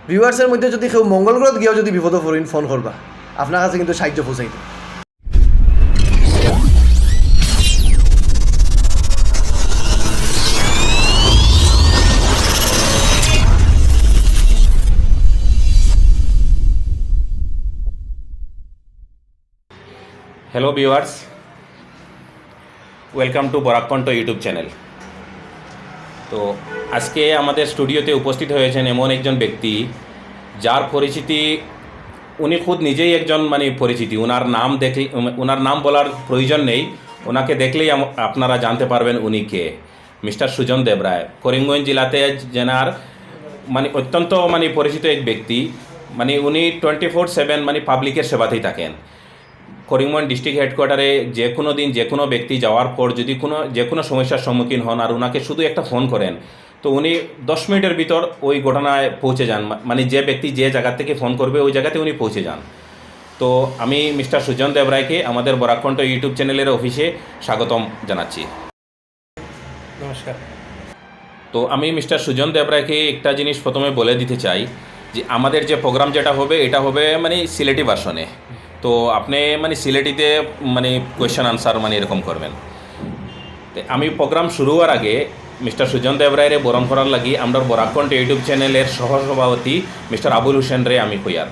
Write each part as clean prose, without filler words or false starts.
ভিউয়ার্সের মধ্যে যদি কেউ মঙ্গল গ্রহ গিয়েও যদি বিপদ পড়েন ফোন করবা, আপনার কাছে কিন্তু সাহায্য পৌঁছাইতে। Hello viewers, welcome to Barakkantha YouTube channel. তো আজকে আমাদের স্টুডিওতে উপস্থিত হয়েছেন এমন একজন ব্যক্তি যার পরিচিতি উনি খুদ নিজেই একজন পরিচিতি। ওনার নাম বলার প্রয়োজন নেই, ওনাকে দেখলেই আপনারা জানতে পারবেন উনি কে। মিস্টার সুজন দেবরায় করিমগঞ্জ জেলাতে জেনার অত্যন্ত পরিচিত এক ব্যক্তি। উনি 24/7 পাবলিকের সেবাতেই থাকেন। করিমগঞ্জ ডিস্ট্রিক্ট হেডকোয়ার্টারে যে কোনো দিন যে কোনো ব্যক্তি যাওয়ার পর যদি যে কোনো সমস্যার সম্মুখীন হন আর ওনাকে শুধু একটা ফোন করেন, তো উনি 10 মিনিটের ভিতর ওই ঘটনায় পৌঁছে যান। যে ব্যক্তি যে জায়গা থেকে ফোন করবে ওই জায়গাতে উনি পৌঁছে যান। তো আমি মিস্টার সুজন দেবরায়কে আমাদের বরাককণ্ঠ ইউটিউব চ্যানেলের অফিসে স্বাগতম জানাচ্ছি। নমস্কার। তো আমি মিস্টার সুজন দেবরায়কে একটা জিনিস প্রথমে বলে দিতে চাই যে আমাদের যে প্রোগ্রাম যেটা হবে এটা হবে সিলেটি ভার্সনে। তো আপনি সিলেটিতে কোয়েশ্চেন আনসার এরকম করবেন। তো আমি প্রোগ্রাম শুরু হওয়ার আগে মিস্টার সুজন দেবরায়রে বরণ করার লাগি আমরা বরাককণ্ঠ ইউটিউব চ্যানেলের সহসভাপতি মিস্টার আবুল হোসেন রে আমি কইয়ার।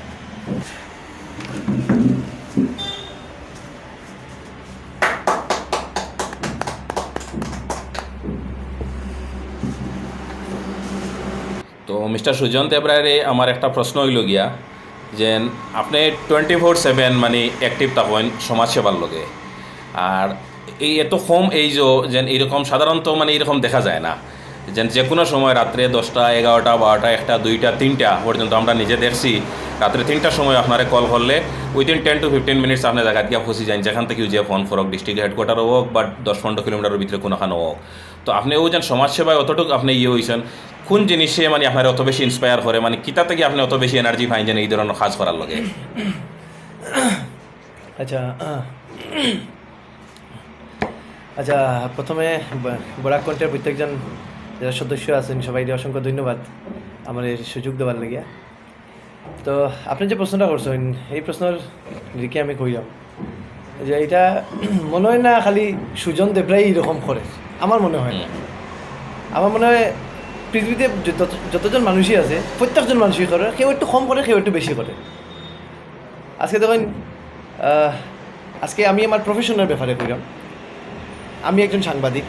তো মিস্টার সুজন দেবরায়রে আমার একটা প্রশ্ন হইল গিয়া যে আপনি 24/7 অ্যাক্টিভ থাকেন সমাজসেবার লগে, আর এই এত কম যেন এইরকম সাধারণত এরকম দেখা যায় না। যে কোনো সময় রাত্রে 10টা 11টা 12টা 1টা 2টা 3টা পর্যন্ত আমরা নিজে দেখছি রাত্রে 3টার সময় আপনারে কল করলে উইদিন 10 to 15 মিনিটস আপনার জায়গা গিয়ে ফসি যান, যেখান থেকে যে ফোন ফরক ডিস্ট্রিক্ট হেডকোয়ার্টারও হোক বা 10-15 কিলোমিটারের ভিতরে কোনোখানে হোক। তো আপনি যেন সমাজসেবায় অতটুকু আপনি হয়েছেন, কোন জিনিসে আপনার অত বেশি ইন্সপায়ার করে, কিতা থেকে আপনি অত বেশি এনার্জি পাইন যেন এই ধরনের কাজ করার লগে? আচ্ছা, প্রথমে বরাককণ্ঠের প্রত্যেকজন যারা সদস্য আছেন সবাই অসংখ্য ধন্যবাদ আমার এই সুযোগ দেওয়ার লাগিয়া। তো আপনি যে প্রশ্নটা করছেন এই প্রশ্নের দিকে আমি কইলাম যে এটা মনে হয় না খালি সুজন দেবরাই এরকম করে, আমার মনে হয় না। আমার মনে হয় পৃথিবীতে যতজন মানুষই আছে প্রত্যেকজন মানুষই করে, কেউ একটু কম করে কেউ একটু বেশি করে। আজকে দেখেন, আজকে আমি আমার প্রফেশনের ব্যাপারে কইলাম। আমি একজন সাংবাদিক,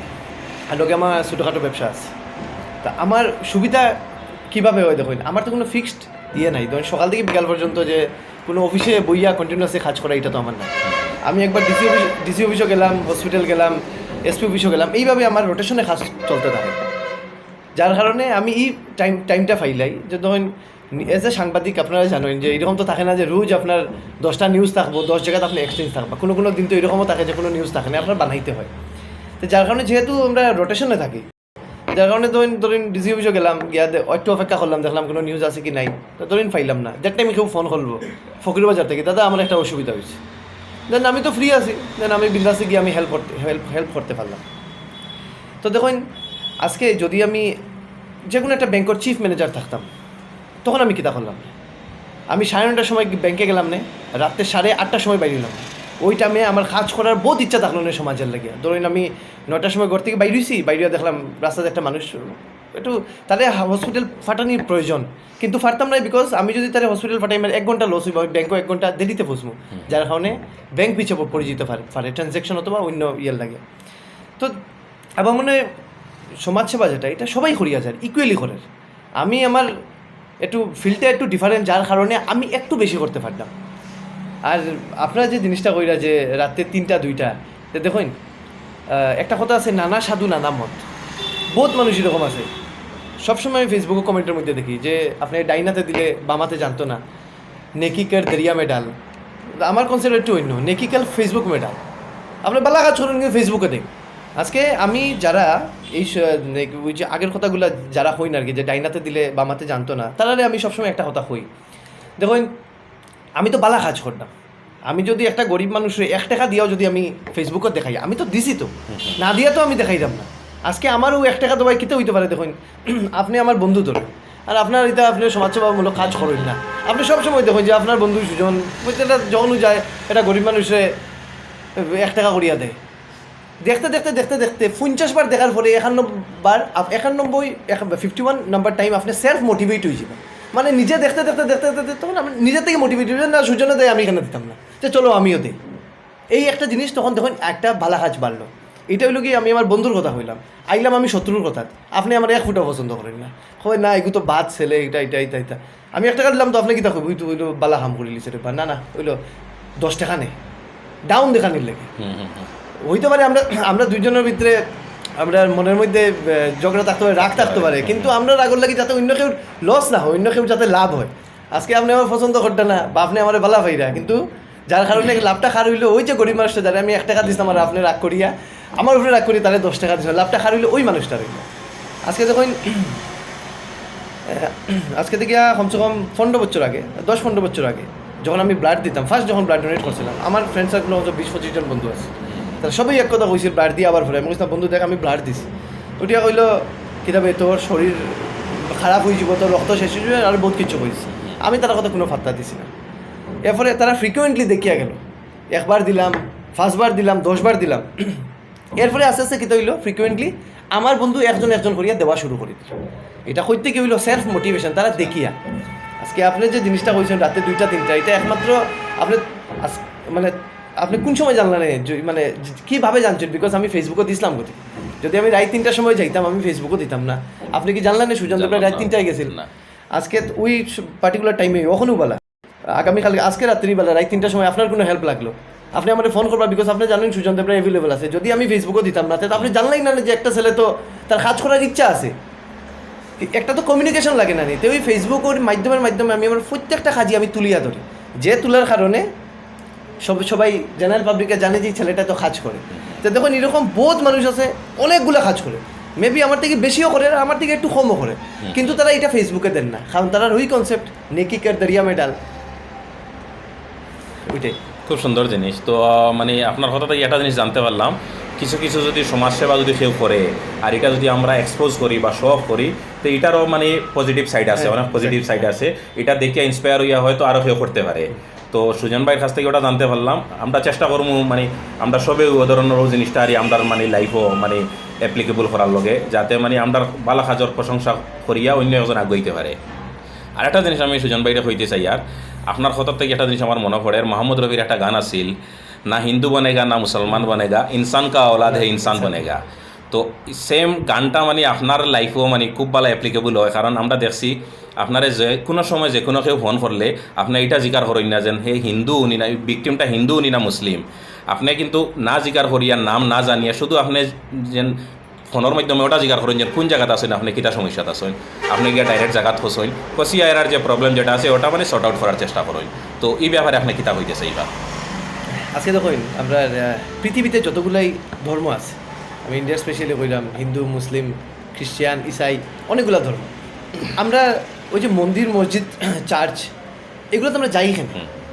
আর লোকে আমার ছোটোখাটো ব্যবসা আছে। তা আমার সুবিধা কীভাবে হয় দেখুন, আমার তো কোনো ফিক্সড নাই। ধরুন সকাল থেকে বিকাল পর্যন্ত যে কোনো অফিসে বইয়া কন্টিনিউয়াসলি কাজ করা এটা তো আমার না। আমি একবার ডিসি অফিসও গেলাম, হসপিটাল গেলাম, এসপি অফিসও গেলাম, এইভাবে আমার রোটেশনে কাজ চলতে থাকে। যার কারণে আমি এই টাইমটা ফাইলাই যে ধরুন এজ এ সাংবাদিক আপনারা জানেন যে এরকম তো থাকে না যে রোজ আপনার 10টা নিউজ থাকবো, 10 জায়গাতে আপনি এক্সচেঞ্জ থাকবা। কোনো দিন তো এরকমও থাকে যে কোনো নিউজ থাকে না, আপনার বানাইতে হয়। তো যার কারণে যেহেতু আমরা রোটেশনে থাকি, যার কারণে ধরুন ডিসি অফিসও গেলাম, গিয়া একটু অপেক্ষা করলাম, দেখলাম কোনো নিউজ আছে কি নাই, তো ধরুন পাইলাম না। দেখ টাইম কেউ ফোন করবো ফকির বাজার থেকে, দাদা আমার একটা অসুবিধা হয়েছে, দেন আমি তো ফ্রি আছি, দেন আমি বিন্দাসে গিয়ে আমি হেল্প করতে পারলাম। তো দেখুন আজকে যদি আমি যে কোনো একটা ব্যাংকের চিফ ম্যানেজার থাকতাম, তখন আমি কিতা করলাম, আমি 9:30টার সময় ব্যাংকে গেলাম না, রাত্রে 8:30টার সময় বাইরেলাম। ওই টাইমে আমার কাজ করার বহুত ইচ্ছা থাকলো না সমাজের লাগিয়া। ধরুন আমি 9টার সময় ঘর থেকে বাইরেছি, বাইরে দেখলাম রাস্তাতে একটা মানুষ একটু তাহলে হসপিটাল ফাটানির প্রয়োজন, কিন্তু ফাটতাম না, বিকজ আমি যদি তাহলে হসপিটাল ফাটাই আমার 1 ঘন্টা লস হইব, ব্যাংকও 1 ঘন্টা দেরিতে পৌঁছবো, যার কারণে ব্যাংক পিছিয়ে পরিচিত পারে ট্রানজ্যাকশন অথবা অন্য ইয়ের লাগে। তো আমার মনে হয় সমাজসেবা যেটা এটা সবাই করিয়া যায়, ইকুয়ালি করে। আমি আমার একটু ফিল্ডটা একটু ডিফারেন্ট, যার কারণে আমি একটু বেশি করতে পারতাম। আর আপনারা যে জিনিসটা কইরা যে রাতে 3টা 2টা, দেখুন একটা কথা আছে, নানা সাধু নানা মত। বহুত মানুষ এরকম আছে, সবসময় আমি ফেসবুকে কমেন্টের মধ্যে দেখি যে আপনি ডাইনাতে দিলে বামাতে জানতো না, নেকিকার দরিয়া মেডাল। আমার কনসেপ্ট একটু অন্য, নেকিকাল ফেসবুক মেডাল। আপনি বালা কাজ করুন কিন্তু ফেসবুকে দেখ। আজকে আমি যারা এই ওই যে আগের কথাগুলো যারা হই না আর কি, যে ডাইনাতে দিলে বামাতে জানতো না, তাহলে আমি সবসময় একটা কথা হই, দেখুন আমি তো বালা কাজ করতাম। আমি যদি একটা গরিব মানুষের 1 টাকা দিয়েও যদি আমি ফেসবুকে দেখাই, আমি তো দিছি, তো না দিয়া তো আমি দেখাইতাম না। আজকে আমারও 1 টাকা দেওয়াই কিতে হইতে পারে। দেখুন আপনি আমার বন্ধু ধরুন, আর আপনার এটা আপনি সমাজসেবামূলক কাজ করেন না। আপনি সবসময় দেখুন যে আপনার বন্ধু সুজন প্রত্যেকটা যখন যায় এটা গরিব মানুষে 1 টাকা করিয়া দেয়। দেখতে দেখতে দেখতে দেখতে 50 বার দেখার পরে 51 নাম্বার টাইম আপনি সেলফ মোটিভেট হয়ে যাবেন। মানে নিজে দেখতে দেখতে দেখতে দেখতে তখন আপনি নিজের থেকে মোটিভেট হয়ে না, সুজনে দেয় আমি এখানে দিতাম না, যে চলো আমিও দিই। এই একটা জিনিস তখন দেখুন একটা বালা কাজ বাড়লো। এটা হইলো কি, আমি আমার বন্ধুর কথা হইলাম, আইলাম আমি শত্রুর কথা, আপনি আমার 1 ফুটা পছন্দ করেন না, হয় না এগুলো তো বাদ ছেলে এটা এটা এটা এটা। আমি 1 টাকা দিলাম তো আপনি কি দেখো ওই তো হইলো বালা হাম করে লিছে রে, না না হইলো 10 টাকা নেই, ডাউন দেখানির লেগে হইতে পারে। আমরা দুইজনের ভিতরে আমরা মনের মধ্যে ঝগড়া থাকতে পারে, রাগ থাকতে পারে, কিন্তু আমরা রাগর লাগি যাতে অন্য কেউ লস না হয়, অন্য কেউ যাতে লাভ হয়। আজকে আপনি আমার পছন্দ করতে না বা আপনি আমার ভালা পাইরা, কিন্তু যার কারণে লাভটা খার হইলো ওই যে গরিব মানুষটা, যারা আমি 1 টাকা দিচ্ছি আমার আপনি রাগ করিয়া আমার উপরে রাগ করি তাহলে 10 টাকা দিচ্ছিল, লাভটা খার হইলো ওই মানুষটা রইল। আজকে দেখুন আজকে থেকে কমসে কম 15 বছর আগে, 10-15 বছর আগে যখন আমি ব্লাড দিতাম, ফার্স্ট যখন ব্লাড ডোনেট করছিলাম, আমার ফ্রেন্ড সার্কেল 20-25 জন বন্ধু আছে, তারা সবাই এক কথা কইছিল ব্লাড দিয়ে আবার ফেরে। আমি বলছিলাম বন্ধু দেখ আমি ব্লাড দিছি, ওইটা কইলো কিতাবে তোর শরীর খারাপ হয়ে যাব, তোর রক্ত শেষ হয়ে যাবে, আর বহুত কিছু কইছে। আমি তার কথা কোনো ফাত্তা দিছি না। এরপরে তারা ফ্রিকুয়েন্টলি দেখিয়া গেল, 1 বার দিলাম, 5 বার দিলাম, 10 বার দিলাম। এরপরে আস্তে আস্তে কী হইলো, ফ্রিকুয়েন্টলি আমার বন্ধু একজন একজন করিয়া দেওয়া শুরু করি। এটা কইতে কি হইলো সেলফ মোটিভেশন, তারা দেখিয়া। আজকে আপনি যে জিনিসটা কইছেন রাতে 2টা-3টা, এটা একমাত্র আপনি মানে আপনি কোন সময় জানলেন, মানে কীভাবে জানছেন? বিকজ আমি ফেসবুকে দিছিলাম গতি, যদি আমি রাত 3টার সময় যাইতাম আমি ফেসবুকও দিতাম না। আপনি কি জানলেন সুজন দেবরা রাত 3টায় গেছিল না? আজকে ওই পার্টিকুলার টাইমে ওখানেও বলা, আগামীকাল আজকে রাত্রিবেলা রাত 3টার সময় আপনার কোনো হেল্প লাগলো, আপনি আমাকে ফোন করবা, বিকজ আপনি জানেন সুজন দেবরা অ্যাভেলেবল আছে। যদি আমি ফেসবুকও দিতাম না, তাহলে আপনি জানলেই না যে একটা ছেলে তো তার কাজ করার ইচ্ছা আছে, একটা তো কমিউনিকেশন লাগে না নিতে। ওই ফেসবুকের মাধ্যমে আমি আমার প্রত্যেকটা কাজই আমি তুলিয়া ধরি, যে তোলার কারণে সবাই জেনারেল পাবলিকে জানে যে ছেলেটা তো কাজ করে। তো দেখুন এরকম বহুত মানুষ আছে অনেকগুলো কাজ করে, মেবি আমার থেকে বেশিও করে, আমার থেকে একটু কমও করে, কিন্তু তারা এটা ফেসবুকে দেন না, কারণ তারা ওই কনসেপ্ট নেকিকার দরিয়া মেডাল, ওইটাই। খুব সুন্দর জিনিস। তো মানে আপনার কথা থেকে একটা জিনিস জানতে পারলাম, কিছু কিছু যদি সমাজসেবা যদি কেউ করে আর এটা যদি আমরা এক্সপোজ করি বা শো অফ করি, তো এটারও মানে পজিটিভ সাইড আছে, অনেক পজিটিভ সাইড আছে। এটা দেখে ইন্সপায়ার হইয়া হয়তো আরও কেউ করতে পারে। তো সুজন ভাইয়ের কাছ থেকে ওটা জানতে পারলাম। আমরা চেষ্টা করবো মানে আমরা সবে ও ধরনের জিনিসটা আর আমরা মানে লাইফও মানে অ্যাপ্লিকেবল করার লগে, যাতে মানে আমরা বালা কাজর প্রশংসা করিয়া অন্য একজন আগাইতে পারে। আর একটা জিনিস আমি সুজন ভাইরা হইতে চাই, আর আপনার কথা থেকে একটা জিনিস আমার মনে পড়ে, মোহাম্মদ রফির একটা গান আছিল, না হিন্দু বনেগা না মুসলমান বনেগা, ইনসান কা औलाद है ইনসান বনেগা। তো সেম গানটা মানে আপনার লাইফেও মানে খুব ভালো অ্যাপ্লিকেবল হয়, কারণ আমরা দেখছি আপনারা যে কোনো সময় যে কোনো কেউ ফোন করলে আপনার এটা জিকার করেন না যেন হে হিন্দু উনি না, ভিকটিমটা হিন্দু উনি না মুসলিম, আপনি কিন্তু না জিকার করিয়া নাম না জানিয়া শুধু আপনি যেন ফোনের মাধ্যমে ওটা জিজ্ঞাসা করেন যে কোন জায়গাতে আসেন, আপনি কিতা সমস্যাত আসেন, আপনি গিয়ে ডাইরেক্ট জায়গাত ফসেন, কষিয়া এরার যে প্রবলেম যেটা আছে ওটা মানে সর্ট আউট করার চেষ্টা করেন। তো এই ব্যাপারে আপনি কিতা হইতেছে এইবার? আজকে দেখুন আমরা পৃথিবীতে যতগুলাই ধর্ম আছে, আমি ইন্ডিয়া স্পেশালি কইলাম হিন্দু, মুসলিম, খ্রিস্টান, ইসাই, অনেকগুলো ধর্ম। আমরা ওই যে মন্দির, মসজিদ, চার্চ, এগুলো তো আমরা যাই কেন?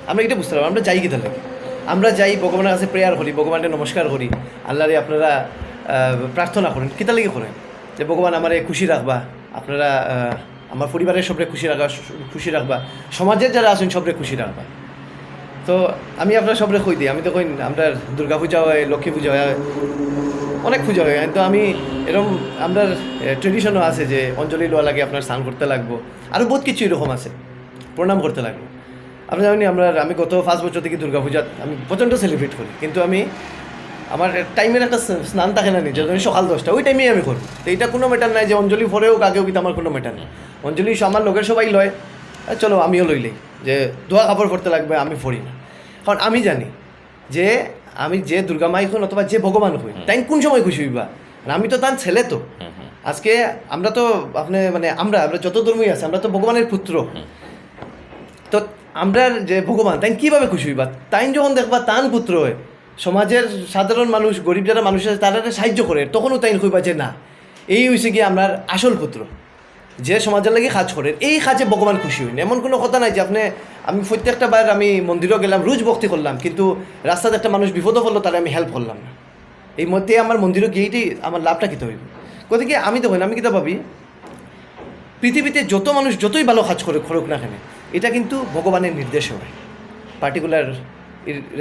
আমরা এটা বুঝতে পারবো আমরা যাই কি তাহলে? আমরা যাই ভগবানের কাছে প্রেয়ার করি, ভগবানের নমস্কার করি, আল্লাহরে আপনারা প্রার্থনা করেন, কিতা লাগে করেন যে ভগবান আমারে খুশি রাখবা, আপনারা আমার পরিবারের সবরে খুশি রাখবা, সমাজের যারা আছেন সবরে খুশি রাখবা। তো আমি আপনার সবরে কই দিই, আমি তো কই আমরা দুর্গা পূজা হয়, লক্ষ্মী পূজা হয়, অনেক পূজা হয়, তো আমি এরকম আমরা ট্রেডিশনও আছে যে অঞ্জলি লওয়া লাগে, আপনার স্নান করতে লাগবো, আরও বহুত কিছু এরকম আছে, প্রণাম করতে লাগবো। আপনি জানেন আমি গত 5 বছর থেকে দুর্গা পূজা আমি প্রচণ্ড সেলিব্রেট করি, কিন্তু আমি আমার টাইমের একটা স্নান থাকে না, নিজের আমি সকাল 10টা ওই টাইমেই আমি করবো। তো এটা কোনো ম্যাটার নাই যে অঞ্জলি পরেও আগেও কিন্তু আমার কোনো ম্যাটার নেই। অঞ্জলি আমার লোকের সবাই লয়, চলো আমিও লইলেই, যে ধোয়া কাপড় পরতে লাগবে আমি পড়ি না, কারণ আমি জানি যে আমি যে দুর্গা মাই হন অথবা যে ভগবান হই তাই কোন সময় খুশি হইবা, আমি তো তার ছেলে। তো আজকে আমরা তো আপনি মানে আমরা যত ধর্মই আছে আমরা তো ভগবানের পুত্র, তো আমরা যে ভগবান তাই কীভাবে খুশি হইবা? তাই যখন দেখবা তান পুত্র হয়, সমাজের সাধারণ মানুষ, গরিব যারা মানুষ আছে তারা সাহায্য করে, তখনও তাই কইবা যে না এই হয়েছে কি আমার আসল পুত্র, যে সমাজের লাগে কাজ করে, এই কাজে ভগবান খুশি হইনি। এমন কোনো কথা নাই যে আমি প্রত্যেকটা বার আমি মন্দিরেও গেলাম, রোজ ভক্তি করলাম, কিন্তু রাস্তাতে একটা মানুষ বিপদও পড়লো তাহলে আমি হেল্প করলাম না। এই মধ্যে আমার মন্দিরও গিয়েই আমার লাভটা কী হইব? গতিকে আমি তো আমি কিতা ভাবি পৃথিবীতে যত মানুষ যতই ভালো কাজ করুক না কেন, এটা কিন্তু ভগবানের নির্দেশে হয়, particular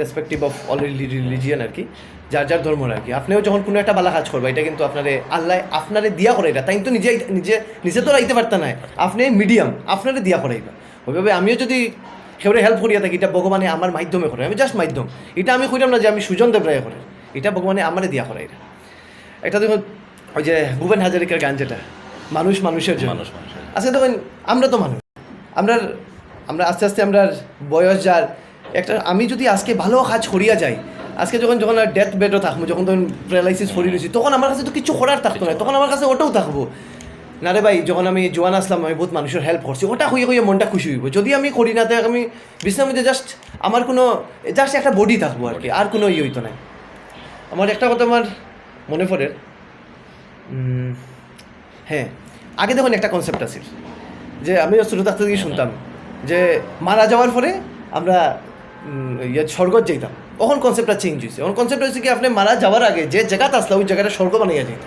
respective of all religion আর কি, যার যার ধর্মর আর কি। আপনিও যখন কোনো একটা ভালো কাজ করবা, এটা কিন্তু আল্লাহ আপনারে দিয়া করাইবা, তাই কিন্তু নিজে তো রাইতে পারতা না, আপনি মিডিয়াম আপনারে দিয়া করাইবা। ওইভাবে আমিও যদি কেউরে হেল্প করিয়া থাকি, এটা ভগবানে আমার মাধ্যমে করে, আমি জাস্ট মাধ্যম। এটা আমি কইলাম না যে আমি সুজন দেব রায় করে, এটা ভগবানে আমারে দিয়া করাই। এটা দেখুন ওই যে ভূপেন হাজারিকার গান, যেটা মানুষ মানুষের জন্য। আজকে দেখুন আমরা তো মানুষ, আমরা আস্তে আস্তে আমরা বয়স যার একটা, আমি যদি আজকে ভালো কাজ করিয়া যাই, আজকে যখন আর ডেথ বেডও থাকবো, যখন তখন প্যারালাইসিস করি রয়েছি, তখন আমার কাছে তো কিছু করার থাকতো না, তখন আমার কাছে ওটাও থাকবো না রে ভাই। যখন আমি জোয়ান আসলাম, আমি বহুত মানুষের হেল্প করছি, ওটা হইয়ে মনটা খুশি হইব। যদি আমি করি না, তাই আমি বিশ্রাম মধ্যে আমার কোনো একটা বডি থাকবো আর কি, আর কোনো হইতো না। আমার একটা কথা আমার মনে পড়ে, হ্যাঁ, আগে দেখুন একটা কনসেপ্ট আছে যে আমি ছোটো থাকতে থেকে শুনতাম যে মারা যাওয়ার পরে আমরা স্বর্গ যেতাম। তখন কনসেপ্টটা চেঞ্জ হয়েছে। এখন কনসেপ্ট হয়েছে কি, আপনি মারা যাওয়ার আগে যে জায়গাতে আসলে ওই জায়গাটা স্বর্গ বানিয়ে যেত,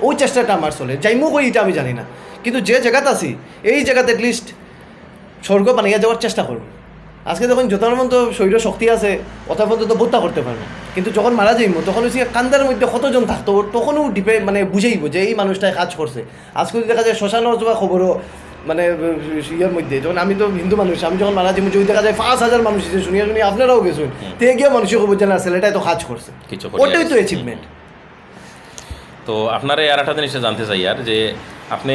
ওই চেষ্টাটা আমার চলে। যাইমু কই এটা আমি জানি না, কিন্তু যে জায়গাতে আছি এই জায়গাতে অ্যাটলিস্ট স্বর্গ বানিয়ে যাওয়ার চেষ্টা করব। আজকে যখন যতক্ষণ পর্যন্ত শরীরে শক্তি আছে, অত পর্যন্ত বোধটা করতে পারবো, কিন্তু যখন মারা যাইমু তখন হচ্ছে কান্দার মধ্যে কতজন থাকতো, তখনও বুঝেইব যে এই মানুষটাই কাজ করছে। আজকে যদি দেখা যায় শ্মশান অথবা খবরও ইয়ের মধ্যে, যখন আমি তো হিন্দু মানুষ, আমি যখন মারা যাবো, যদি দেখা যায় 5,000 মানুষ এসে শুনিয়া আপনারাও গেছেন, তে গিয়ে মানুষের খবর জানা ছেলেটাই তো কাজ করছে, ওটাই তো অ্যাচিভমেন্ট। তো আপনারা আর একটা জিনিসটা জানতে চাই আর যে আপনি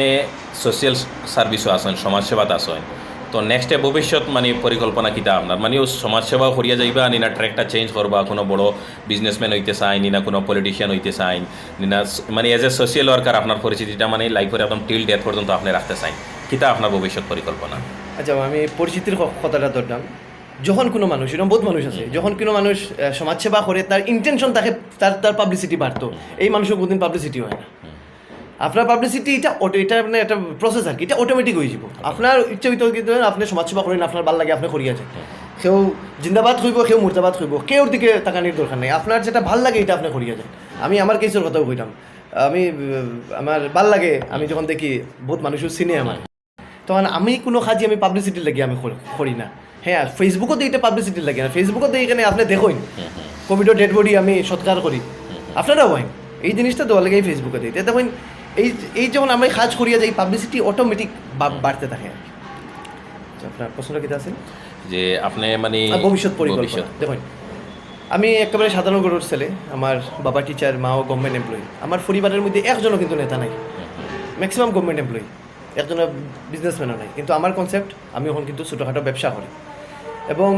সোশিয়াল সার্ভিসও আসেন, সমাজসেবাতে আসেন, তো নেক্সট ভবিষ্যৎ পরিকল্পনা কিতা আপনার? ও সমাজসেবা করিয়া যাইবা, নি না ট্র্যাকটা চেঞ্জ করবা, কোনো বড় বিজনেসম্যান হইতে চাই, নি না কোনো পলিটিশিয়ান হইতে চাই, নি না এজ এ সোশিয়াল ওয়ার্কার আপনার পরিচিতিটা লাইফের একদম টিল ডেথ পর্যন্ত আপনি রাখতে চাই, কিতা আপনার ভবিষ্যৎ পরিকল্পনা? আচ্ছা, আমি পরিচিতির কথাটা ধরলাম। যখন কোনো মানুষ, এরকম বহুত মানুষ আছে, যখন কোনো মানুষ সমাজসেবা করে, তার ইন্টেনশন থাকে তার পাবলিসিটি বাড়তো, এই মানুষের কোনদিন পাবলিসিটি হয় না। আপনার পাবলিসিটি এটা একটা প্রসেস আর কি, এটা অটোমেটিক হয়ে যাব। আপনার ইচ্ছা হইতে কিন্তু আপনি সমাজসেবা করেন, আপনার ভালো লাগে, আপনি করিয়া যান। কেউ জিন্দাবাদ হইব, কেউ মুর্দাবাদ হইব, কেউর দিকে তাকানির দরকার নেই। আপনার যেটা ভাল লাগে এটা আপনি করিয়া যান। আমি আমার কেসের কথাও কইলাম, আমার ভাল লাগে, আমি যখন দেখি বহুত মানুষও চিনে আমার, তখন আমি কোনো কাজই আমি পাবলিসিটির লাগে আমি করি না। হ্যাঁ, ফেসবুকও দিয়ে এটা পাবলিসিটির লাগে না, ফেসবুকও দিয়ে এখানে আপনি দেখুন কোভিডের ডেড বডি আমি সৎকার করি, আপনারাও হয় এই জিনিসটা দেওয়া লাগে এই ফেসবুকে দিয়ে দেখুন। এই যখন আমরা কাজ করিয়া যাই, পাবলিসিটি অটোমেটিক বাড়তে থাকে আর কি। আপনার প্রশ্নটা কী আছে যে আপনি ভবিষ্যৎ পরিকল্পনা? দেখুন, আমি একেবারে সাধারণ গরুর ছেলে, আমার বাবা টিচার, মাও গভর্নমেন্ট এমপ্লয়ি, আমার পরিবারের মধ্যে একজনও কিন্তু নেতা নাই, ম্যাক্সিমাম গভর্নমেন্ট এমপ্লয়ি, একজনের বিজনেসম্যানও নাই। কিন্তু আমার কনসেপ্ট, আমি এখন কিন্তু ছোটোখাটো ব্যবসা করি এবং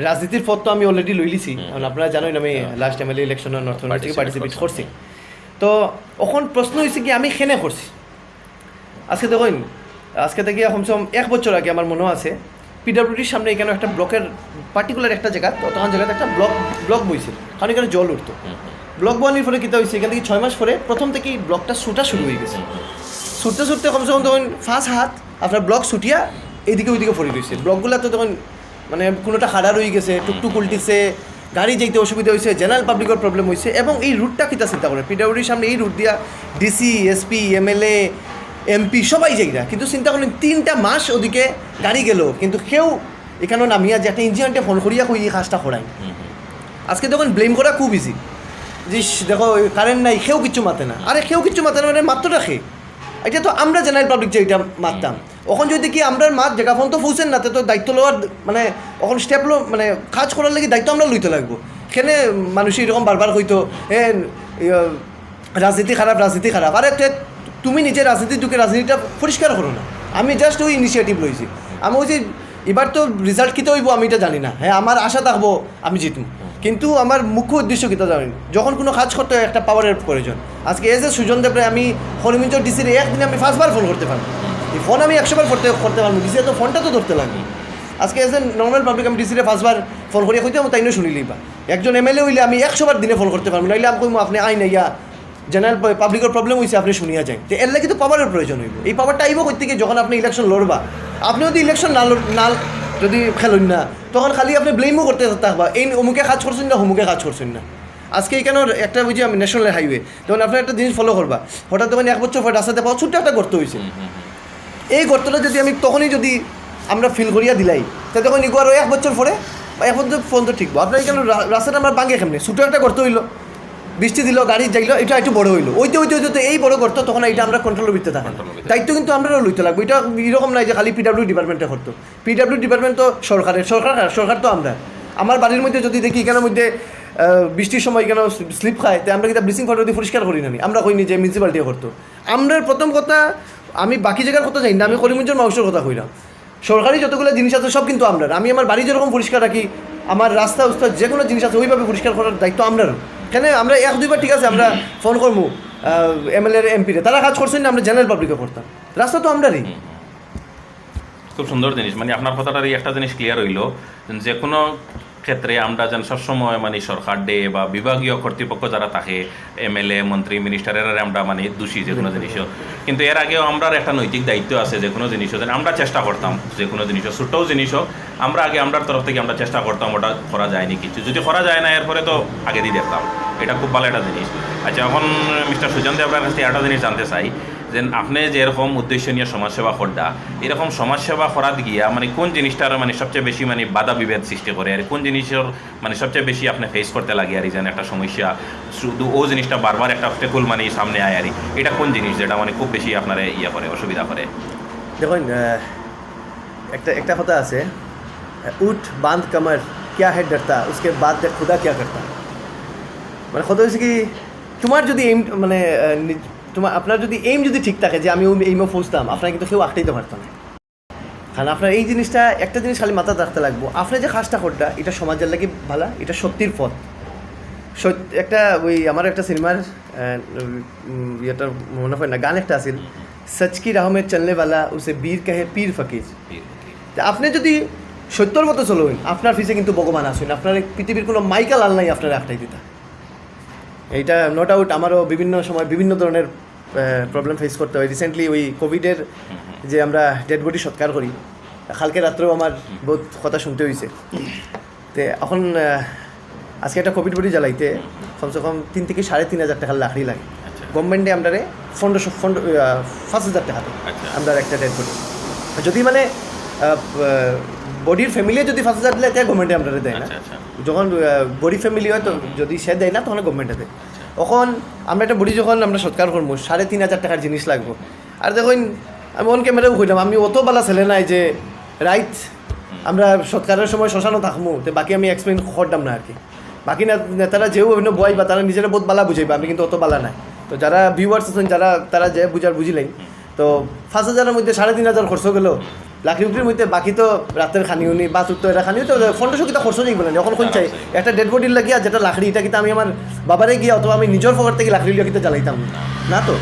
রাজনীতির পথ তো আমি অলরেডি লই লিছি। আপনারা জানেন আমি লাস্ট এমএলএ ইলেকশনের নর্থ থেকে পার্টিসিপেট করছি। তো এখন প্রশ্ন হয়েছে কি আমি কেনে করছি। আজকে দেখুন, আজকে থেকে কমসে কম 1 বছর আগে আমার মনে আছে পিডব্লিউডির সামনে এখানে একটা ব্লকের পার্টিকুলার একটা জায়গা, তখন জায়গাতে একটা ব্লক বইছিল, কারণ এখানে জল উঠতো। ব্লক বনের ফলে কী হয়েছে, এখান থেকে 6 মাস পরে প্রথম থেকেই ব্লকটা ছুটা শুরু হয়ে গেছে। ছুটতে কমসে কম তখন 5 হাত আপনার ব্লক ছুটিয়া এইদিকে ওইদিকে পড়ে গেছে। ব্লকগুলো তো তখন কোনোটা খাড়া রয়ে গেছে, টুকটুক উল্টিছে, গাড়ি যাইতে অসুবিধা হয়েছে, জেনারেল পাবলিকের প্রবলেম হয়েছে। এবং এই রুটটা কিতা চিন্তা করে পিডব্লিউডির সামনে এই রুট দিয়া ডিসি, এসপি, এমএলএ, এমপি সবাই যাইরা, কিন্তু চিন্তা করলেন 3টা মাস ওদিকে গাড়ি গেল, কিন্তু কেউ এখানে নামিয়া যে একটা ইঞ্জিনিয়ারটা ফোন করিয়া কই এই কাজটা করাই। আজকে তখন ব্লেম করা খুব ইজি, যে দেখো কারেন্ট নাই, কেউ কিচ্ছু মাতে না। আরে কেউ কিচ্ছু মাতে না মাত্র রাখে, এটা তো আমরা জেনারেল পাবলিক যে এটা মারতাম। এখন যদি কি আমরা মাত জায়গা ফোন তো ফুলছেন না, তো দায়িত্ব লওয়ার এখন স্টেপ কাজ করার লাগে দায়িত্ব আমরা লইতে লাগবো। সেখানে মানুষ এরকম বারবার হইতো রাজনীতি খারাপ। আরে তুমি নিজে রাজনীতির যুগে রাজনীতিটা পরিষ্কার করো না। আমি জাস্ট ওই ইনিশিয়েটিভ লইছি। আমি ওই যে এবার তো রেজাল্ট কী হইব আমি এটা জানি না। হ্যাঁ, আমার আশা থাকবো আমি জিতব, কিন্তু আমার মুখ্য উদ্দেশ্য কী তা জানি। যখন কোনো কাজ করতে হয় একটা পাওয়ারের প্রয়োজন। আজকে এজ এ সুজন দেবরে আমি হরিমিঞ্চ ডিসির একদিনে আমি 5 বার ফোন করতে পারবো, এই ফোন আমি 100 বার করতে পারবো, ডিসি তো ফোনটা তো ধরতে লাগবে। আজকে এজ এ নর্মাল পাবলিক আমি ডিসিরে 5 বার ফোন করিয়া কইতে আমি তাইনও শুনিলেই বা একজন এমএলএ হইলে আমি 100 বার দিনে ফোন করতে পারবো, নাইলে আমি কইমো আপনি আইন ইয়া জেনারেল পাবলিকের প্রবলেম হয়েছে আপনি শুনিয়া যায়। তো এর লাগে তো পাওয়ারের প্রয়োজন হইব। এই পাওয়ারটা আইব কই থেকে, যখন আপনি ইলেকশন লড়বা। আপনি যদি ইলেকশন না যদি খেলেন না, তখন খালি আপনি ব্লেমও করতে থাকবা, এই অমুকে কাজ করছেন না, অমুকে কাজ করছেন না। আজকে এখানে একটা বুঝি আমি ন্যাশনাল হাইওয়ে যখন আপনার একটা জিনিস ফলো করবা হঠাৎ তখন 1 বছর পর রাস্তাতে পাওয়া ছোট্ট একটা গর্ত হয়েছে এই গর্তটা যদি আমি তখনই যদি আমরা ফিল করিয়া দিলাই তা তখন ইগো আরও 1 বছর পরে বা 1 বছর পর্যন্ত ঠিকবো আপনার এখানে রাস্তাটা আমার বাঙ্গে কেমনি ছোটো একটা গর্ত হইলো বৃষ্টি দিল গাড়ি যাইলো এটা একটু বড় হইলো ওইতে এই বড় করতো তখন এটা আমরা কন্ট্রোলের ভিতরে থাকি দায়িত্ব কিন্তু আমরাও লইতে লাগবো এটা এরকম নাই যে খালি পিডাব্লিউ ডিপার্টমেন্টে করতো পিডাব্লিউ ডিপার্টমেন্ট তো সরকার তো আমরা আমার বাড়ির মধ্যে যদি দেখি এখানের মধ্যে বৃষ্টির সময় এখানে স্লিপ খায় তাই আমরা কিন্তু ব্লিচিং পাউডার দিয়ে পরিষ্কার করি না আমরা কইনি যে মিউনিসিপ্যালিটি করতো আমরা প্রথম কথা আমি বাকি জায়গার কথা জানি না আমি করিমগঞ্জের মানুষের কথা কইলাম সরকারি যতগুলো জিনিস আছে সব কিন্তু আমরা আমি আমার বাড়ি যেরকম পরিষ্কার রাখি আমার রাস্তা উস্তা যে কোনো জিনিস আছে ওইভাবে পরিষ্কার করার দায়িত্ব আমরার কেন আমরা 1-2 বার ঠিক আছে আমরা ফোন করবো MLA MP-রে তারা কাজ করছেন না আমরা জেনারেল পাবলিকে করতাম রাস্তা তো আমরারই খুব সুন্দর জিনিস মানে আপনার কথাটারই একটা জিনিস ক্লিয়ার হইল যে কোনো ক্ষেত্রে আমরা যেন সবসময় মানে সরকার ডে বা বিভাগীয় কর্তৃপক্ষ যারা থাকে MLA মন্ত্রী মিনিস্টারের আমরা মানে দোষী যে কোনো জিনিসও কিন্তু এর আগেও আমরা একটা নৈতিক দায়িত্ব আছে যে কোনো জিনিসও যেন আমরা চেষ্টা করতাম যে কোনো জিনিসও ছোটও জিনিসও আমরা আগে আমরার তরফ থেকে আমরা চেষ্টা করতাম ওটা করা যায়নি কিছু যদি করা যায় না এরপরে তো আগে দিয়ে দেখতাম এটা খুব ভালো একটা জিনিস আচ্ছা এখন মিস্টার সুজন দেব আপনার কাছ থেকে একটা জিনিস জানতে চাই যে আপনি যেরকম উদ্দেশ্য নিয়ে সমাজসেবা করডা এরকম সমাজসেবা করাত গিয়া মানে কোন জিনিসটার মানে সবচেয়ে বেশি মানে বাধা বিভেদ সৃষ্টি করে আর কোন জিনিসের মানে সবচেয়ে বেশি আপনি ফেস করতে লাগে আর যেন একটা সমস্যা শুধু ও জিনিসটা বারবার একটা অবস্টেকল মানে সামনে আয় আর এটা কোন জিনিস যেটা মানে খুব বেশি আপনার ইয়ে করে অসুবিধা করে দেখুন একটা কথা আছে উঠ বাঁধ কামার क्या है डरता उसके बाद देख खुदा क्या करता মানে কথা হচ্ছে কি তোমার যদি এইম মানে তোমার আপনার যদি এইম যদি ঠিক থাকে যে আমি ওই এইমে পৌঁছতাম আপনার কিন্তু কেউ আঁকটাইতে পারতো না কারণ আপনার এই জিনিসটা একটা জিনিস খালি মাথা রাখতে লাগবো আপনার যে কাজটা করটা এটা সমাজের লাগে ভালো এটা সত্যির পথ একটা ওই আমার একটা সিনেমার ইয়েটা মনে হয় না গান একটা আছিল সচ কি রাহ মে চলনে वाला উসে বীর কহে পীর ফকির আপনি যদি সত্যর মতো চলবেন আপনার পিছে কিন্তু ভগবান আসবেন আপনার পৃথিবীর কোনো মাইকেল আল নাই আপনার একটাই দিতা এইটা নো ডাউট আমারও বিভিন্ন সময় বিভিন্ন ধরনের প্রবলেম ফেস করতে হয় রিসেন্টলি ওই কোভিডের যে আমরা ডেড বডি সৎকার করি কালকে রাত্রেও আমার বহুত কথা শুনতে হয়েছে তো এখন আজকে একটা কোভিড বডি জ্বালাইতে কমসে কম 3 থেকে 3,500 টাকার লাকড়ি লাগে গভর্নমেন্টে আমরা 5,000 টাকা আমরা একটা ডেড বডি যদি মানে বডির ফ্যামিলি যদি 5,000 দিলে তাই গভর্নমেন্টে আমরা দেয় না যখন বডি ফ্যামিলি হয় তো যদি সে দেয় না তখন গভর্নমেন্টে দেয় তখন আমরা একটা বডি যখন আমরা সৎকার করবো 3,500 টাকার জিনিস লাগবো আর দেখুন আমি অন ক্যামেরাও কইলাম আমি অত বালা ছেলে নাই যে রাইট আমরা সৎকারের সময় শ্মশানও থাকবো তো বাকি আমি এক্সপ্লেন করতাম না আর কি বাকি নেতারা যেও বিভিন্ন বয় বা তারা নিজেরা বহুত বালা বুঝাইবা আমি কিন্তু অত বালা নাই তো যারা ভিউয়ার্স আছেন যারা তারা যে বুঝিলেন তো 5,000-এর মধ্যে 3,500 খরচ গেল লাকড়ির মধ্যে বাকি তো রাতের খানিওনি বাথরুম তো এটা খানিও তো 1500 কিতা খরচ যাইব না এখন কোন চাই একটা ডেড বডির লাগিয়া যেটা লাকড়ি এটা কিন্তু আমি আমার বাবারে গিয়া অথবা আমি নিজের পকেট থেকে লাকড়ি লিয়া কিতা জ্বালাইতাম না তো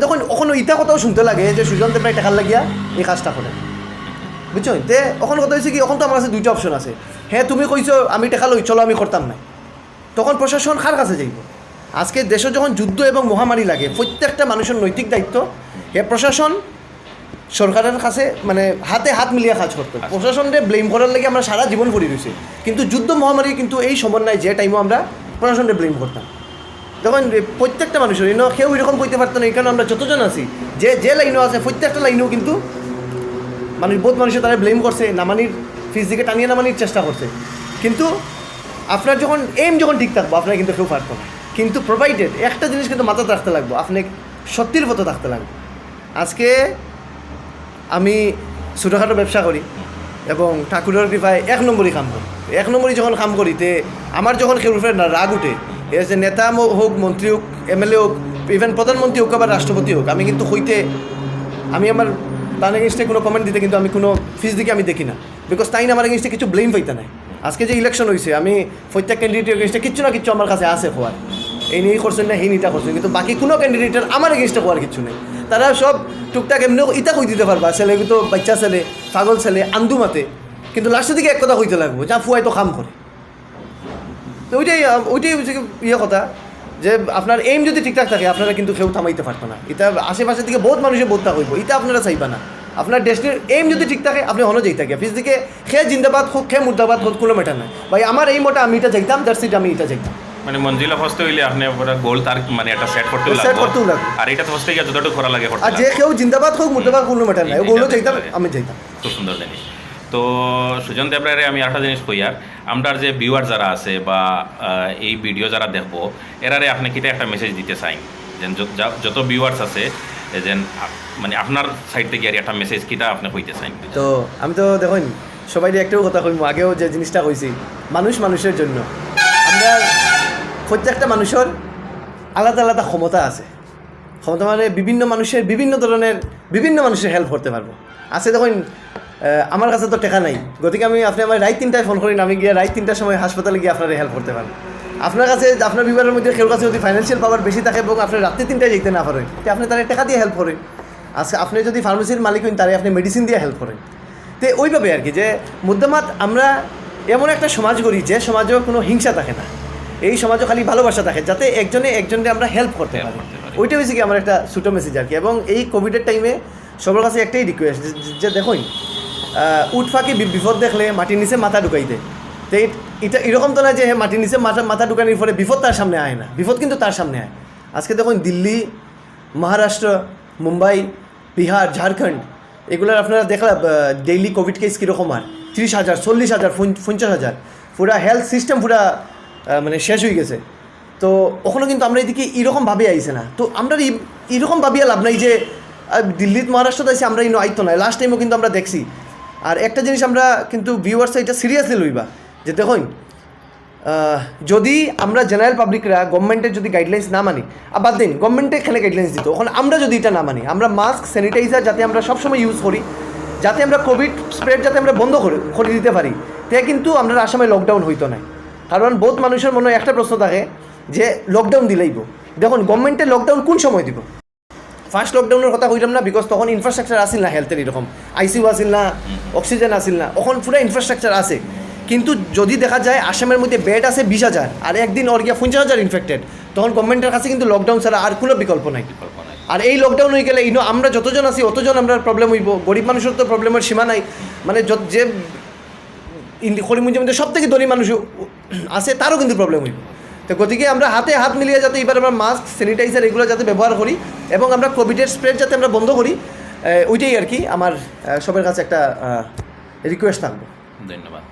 তখন ওখানে ইটা কথাও শুনতে লাগে যে সুজন দেব টাকা লাগিয়া এই কাজটা করে বুঝছো তে ওখান কথা হয়েছে কি এখন তো আমার কাছে 2টা অপশন আছে হ্যাঁ তুমি কইছো আমি টাকা লই চলো আমি করতাম না তখন প্রশাসন কার কাছে যাইব আজকে দেশে যখন যুদ্ধ এবং মহামারী লাগে প্রত্যেকটা মানুষের নৈতিক দায়িত্ব এ প্রশাসন সরকারের কাছে মানে হাতে হাত মিলিয়ে কাজ করতো প্রশাসনকে ব্লেম করার লাগে আমরা সারা জীবন পড়ে রয়েছি কিন্তু যুদ্ধ মহামারী কিন্তু এই সমন্বয় যে টাইমও আমরা প্রশাসনকে ব্লেম করতাম যখন প্রত্যেকটা মানুষের কেউ এরকম করতে পারতো না এখানে আমরা যতজন আছি যে লাইনও আছে প্রত্যেকটা লাইনেও কিন্তু মানুষ বহুত মানুষের তারা ব্লেম করছে নামানির ফিস দিকে টানিয়ে নামানির চেষ্টা করছে কিন্তু আপনার যখন এইম যখন ঠিক থাকবো আপনার কিন্তু কেউ পারতো না কিন্তু প্রোভাইডেড একটা জিনিস কিন্তু মাথাতে রাখতে লাগবো আপনি সত্যির পথে থাকতে লাগবে আজকে আমি ছোটোখাটো ব্যবসা করি এবং ঠাকুরের কৃপায় 1 নম্বরই কাম করি 1 নম্বরই যখন কাম করি তে আমার যখন কেউ না রাগ উঠে এ যে নেতা হোক মন্ত্রী হোক MLA হোক ইভেন প্রধানমন্ত্রী হোক আবার রাষ্ট্রপতি হোক আমি কিন্তু হইতে আমি আমার তার এগেনস্টে কোনো কমেন্ট দিতে কিন্তু আমি কোনো ফিস দিকে আমি দেখি না বিকজ তাই না আমার এগেনস্টে কিছু ব্লেম পাইতে নাই আজকে যে ইলেকশন হয়েছে আমি প্রত্যেক ক্যান্ডিডেটের এগেনস্টে কিছু না কিছু আমার কাছে আছে হওয়ার এই নিয়ে করছেন না এই নিটা করছেন কিন্তু বাকি কোনো ক্যান্ডিডেটের আমার এগেনস্টে হওয়ার কিছু নেই তারা সব টুকটাক এমনিও ইটা কই দিতে পারবা ছেলে তো বাচ্চা ছেলে পাগল ছেলে আন্দু মাতে কিন্তু লাস্টের দিকে এক কথা কইতে লাগবো যা ফুয়াই তো কাম করে তো ওইটাই হচ্ছে ইয়ে কথা যে আপনার এইম যদি ঠিকঠাক থাকে আপনারা কিন্তু কেউ থামাইতে পারতো না এটা আশেপাশের দিকে বহুত মানুষের বোধটা হইব এটা আপনারা চাইবা না আপনার ডেস্টিনির এইম যদি ঠিক থাকে আপনি অন্য যাই থাকে ফিস দিকে খেয়ে জিন্দাবাদ হোক খেয়ে মুর্দাবাদ হোক কোনো ম্যাটার নাই ভাই আমার এই মোটা আমি এটা চাইতাম দ্যাটস ইট আমি এটা চাইতাম মানে মঞ্জিলা ফসতে হইলে আপনি পুরো গোল তার মানে একটা সেট করতে সেট করতেও লাগবে। আর এটা ফসতে গিয়ে যতটুকু করা লাগে করতে আর যে কেউ জিন্দাবাদ হোক মুর্দাবাদ কোনো ম্যাটার নাই, গোলও চাইতাম আমি চাইতাম। খুব সুন্দর জিনিস। তো সুজন দেবরায়রে আমি একটা জিনিস কই আর আমরার যে ভিউয়ার যারা আছে বা এই ভিডিও যারা দেখবো এরারে আপনি কিটা একটা মেসেজ দিতে চাই যেন যত ভিউয়ার্স আছে যেন মানে আপনার সাইড থেকে আর একটা মেসেজ কিটা আপনি কইতে চাই। তো আমি তো দেখুন সবাই একটাও কথা কইম, আগেও যে জিনিসটা কইছি, মানুষ মানুষের জন্য। আমরা প্রত্যেকটা মানুষের আলাদা আলাদা ক্ষমতা আছে। ক্ষমতা মানে বিভিন্ন মানুষের বিভিন্ন ধরনের বিভিন্ন মানুষের হেল্প করতে পারবো। আছে দেখুন আমার কাছে তো টাকা নাই, গতিকে আপনি আমার রাত 3টায় ফোন করেন, আমি গিয়ে রাত 3টার সময় হাসপাতালে গিয়ে আপনার হেল্প করতে পারবো। আপনার কাছে আপনার বিবাহের মধ্যে কেউ কাছে যদি ফাইন্যান্সিয়াল পাওয়ার বেশি থাকে এবং আপনি রাত্রি 3টায় যেতে না পারেন, তো আপনি তার টাকা দিয়ে হেল্প করেন। আজকে আপনি যদি ফার্মেসির মালিক হন তারে আপনি মেডিসিন দিয়ে হেল্প করেন। তো ওইভাবে আর কি যে মুদ্দামাত আমরা এমন একটা সমাজ গড়ি যে সমাজেও কোনো হিংসা থাকে না, এই সমাজও খালি ভালোবাসা থাকে, যাতে একজনকে আমরা হেল্প করতে পারি। ওইটা হয়েছে কি আমার একটা ছোটো মেসেজ আর কি। এবং এই কোভিডের টাইমে সবার কাছে একটাই রিকোয়েস্ট যে দেখুন উটফাঁকি বিপদ দেখলে মাটির নিচে মাথা ঢুকাই দেয়। তো এটা এরকম তো না যে মাটির নিচে মাথা ঢুকানোর পরে বিপদ তার সামনে আয় না, বিপদ কিন্তু তার সামনে আয়। আজকে দেখুন দিল্লি, মহারাষ্ট্র, মুম্বাই, বিহার, ঝাড়খণ্ড এগুলোর আপনারা দেখলাম ডেইলি কোভিড কেস কীরকম আর 30,000, 40,000, 50,000 পুরা হেলথ সিস্টেম পুরা মানে শেষ হয়ে গেছে। তো ওখানে কিন্তু আমরা এদিকে এরকম ভাবে আইছে না। তো আমরা এরকম ভাবিয়া লাভ নাই যে দিল্লিত মহারাষ্ট্রতে আইসি আমরা আইতো নাই, লাস্ট টাইমও কিন্তু আমরা দেখছি। আর একটা জিনিস আমরা কিন্তু ভিউয়ার্স এটা সিরিয়াসলি লইবা যে দেখুন যদি আমরা জেনারেল পাবলিকরা গভর্নমেন্টের যদি গাইডলাইন্স না মানি, আবার দিন গভর্নমেন্টে খেলে গাইডলাইন্স দিত, ওখানে আমরা যদি এটা না মানি, আমরা মাস্ক স্যানিটাইজার যাতে আমরা সবসময় ইউজ করি, যাতে আমরা কোভিড স্প্রেড যাতে আমরা বন্ধ করে দিতে পারি, তে কিন্তু আমরা আসামে লকডাউন হইতো না। কারণ বহুত মানুষের মনে একটা প্রশ্ন থাকে যে লকডাউন দিলেইব। দেখুন গভর্নমেন্টে লকডাউন কোন সময় দিব? ফার্স্ট লকডাউনের কথা কইলাম না, বিকজ তখন ইনফ্রাস্ট্রাকচার আসিল না হেলথের, এরকম আইসিইউ আসিল না, অক্সিজেন আসিল না, এখন পুরো ইনফ্রাস্ট্রাকচার আছে। কিন্তু যদি দেখা যায় আসামের মধ্যে বেড আছে 20,000 আর একদিন ওর গিয়া 50,000 ইনফেক্টেড, তখন গভর্নমেন্টের কাছে কিন্তু লকডাউন ছাড়া আর কোনো বিকল্প নাই। আর এই লকডাউন হয়ে গেলে আমরা যতজন আছি অতজন আমরা প্রবলেম হইব। গরিব মানুষের তো প্রবলেমের সীমা নাই, মানে যে করিমগঞ্জের মধ্যে সব থেকে ধনী মানুষ আছে তারও কিন্তু প্রবলেম হইব। তো গতিকে আমরা হাতে হাত মিলিয়ে যাতে এবার আমরা মাস্ক স্যানিটাইজার এগুলো যাতে ব্যবহার করি এবং আমরা কোভিডের স্প্রেড যাতে আমরা বন্ধ করি, ওইটাই আর কি আমার সবার কাছে একটা রিকোয়েস্ট থাকবে। ধন্যবাদ।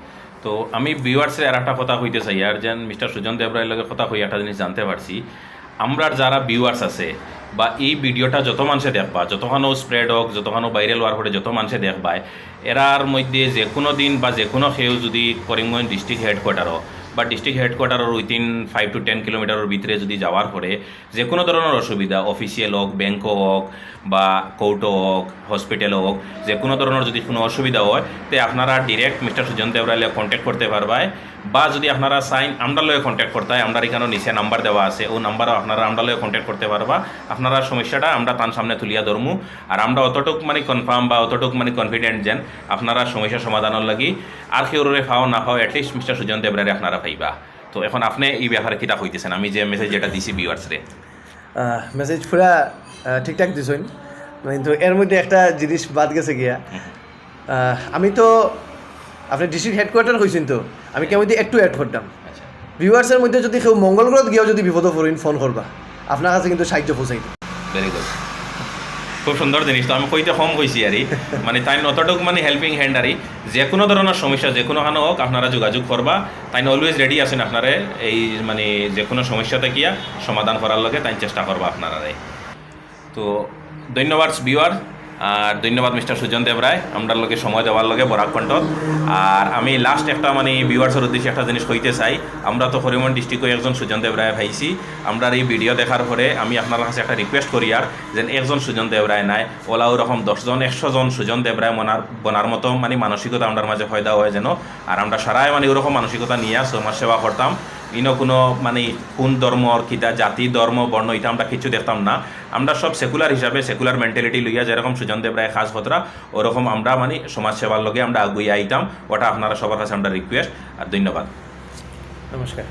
তো আমি ভিউয়ার্সের আর একটা কথা হইতে চাই আর যেন মিস্টার সুজন দেবরায়ের লগে কথা হই একটা জিনিস জানতে পারছি, আমরার যারা ভিউয়ার্স আছে বা এই ভিডিওটা যত মানুষে দেখবা, যতখানো স্প্রেড হোক, যতখানো ভাইরাল হওয়ার পরে যত মানুষে দেখবায়, এরার মধ্যে যে কোনো দিন বা যে কোনো কেউ যদি করিমগঞ্জ ডিস্ট্রিক্ট হেডকোয়ার্টারও বা ডিস্ট্রিক্ট হেডকোয়ার্টারের উইথিন 5 to 10 কিলোমিটারের ভিতরে যদি যাওয়ার পরে যে কোনো ধরনের অসুবিধা, অফিসিয়াল হোক, ব্যাংকও হোক বা কোর্টও হোক, হসপিটালও হোক, যে কোনো ধরনের যদি কোনো অসুবিধা হয় তে আপনারা ডিরেক্ট মিস্টার সুজন দেবরায়ের কন্ট্যাক্ট করতে পারবায়। বা যদি আপনারা চাইন আমরা লয়ে কন্ট্যাক্ট করতে হয়, আমরা এখানে নিচে নাম্বার দেওয়া আছে, ও নাম্বারও আপনারা আমরা লয়ে কন্ট্যাক্ট করতে পারবা। আপনারা সমস্যাটা আমরা তার সামনে তুলিয়া ধরমু। আর আমরা অতটুক মানে কনফার্ম বা অতটুক মানে কনফিডেন্ট যেন আপনারা সমস্যা সমাধানের লাগি আর কেউরে ফাও না ফাও অ্যাটলিস্ট মিস্টার সুজন দেবরায়ের আপনারা পাইবা। তো এখন আপনি এই ব্যাপারে কিটা হইতেছেন? আমি যে মেসেজ যেটা দিছি ভিউয়ার্সরে, মেসেজ পুরা ঠিকঠাক দিছেন, কিন্তু এর মধ্যে একটা জিনিস বাদ গেছে গিয়া। আমি তো আপনি ডিস্ট্রিক্ট হেডকোয়ার্টার হয়েছেন, তো আমি কেমন একটু অ্যাড করতাম ভিউয়ার্সের মধ্যে যদি কেউ মঙ্গল গ্রহ গিয়েও যদি বিপদ পড়েন ফোন করবা, আপনার কাছে কিন্তু সাহায্য পৌঁছাই। ভেরি গুড, খুব সুন্দর জিনিস। তো আমি কইতে কম কইছি আরই, মানে তাই অতটুক মানে হেল্পিং হ্যান্ড আরই, যে কোনো ধরনের সমস্যা যে কোনোখানে হোক আপনারা যোগাযোগ করবা, তাই অলওয়েজ রেডি আছেন আপনারা এই মানে যে কোনো সমস্যা থাকিয়া সমাধান করার লগে তাই চেষ্টা করবা আপনারা। তো ধন্যবাদ ভিউয়ার, আর ধন্যবাদ মিস্টার সুজন দেবরায় আমরার লগে সময় দেওয়ার লগে বরাক কণ্ঠত। আর আমি লাস্ট একটা মানে ভিউয়ার্সের উদ্দেশ্যে একটা জিনিস কইতে চাই, আমরা তো করিমগঞ্জ ডিস্ট্রিক্টে একজন সুজন দেবরায় পাইছি। আমরা এই ভিডিও দেখার পরে আমি আপনার কাছে একটা রিকোয়েস্ট করি আর যেন একজন সুজন দেবরায় নাই, ওলা ওরকম 10জন 100 জন সুজন দেবরায় বনার মতো মানে মানসিকতা আমরা মাঝে ফয়দা হয় যেন। আর আমরা সারাই মানে ওরকম মানসিকতা নিয়ে সমাজ সেবা করতাম। ইনো কোনো মানে কোন ধর্মর কিতা জাতি ধর্ম বর্ণ এটা আমরা কিছু দেখতাম না। আমরা সব সেকুলার হিসাবে সেকুলার মেন্টালিটি লইয়া যেরকম সুজন দেবরায় খাস খতরা ওরকম আমরা মানে সমাজ সেবার লগে আমরা আগুয়ে আইতাম। ওটা আপনারা সবার কাছে আমরা রিকোয়েস্ট। আর ধন্যবাদ, নমস্কার।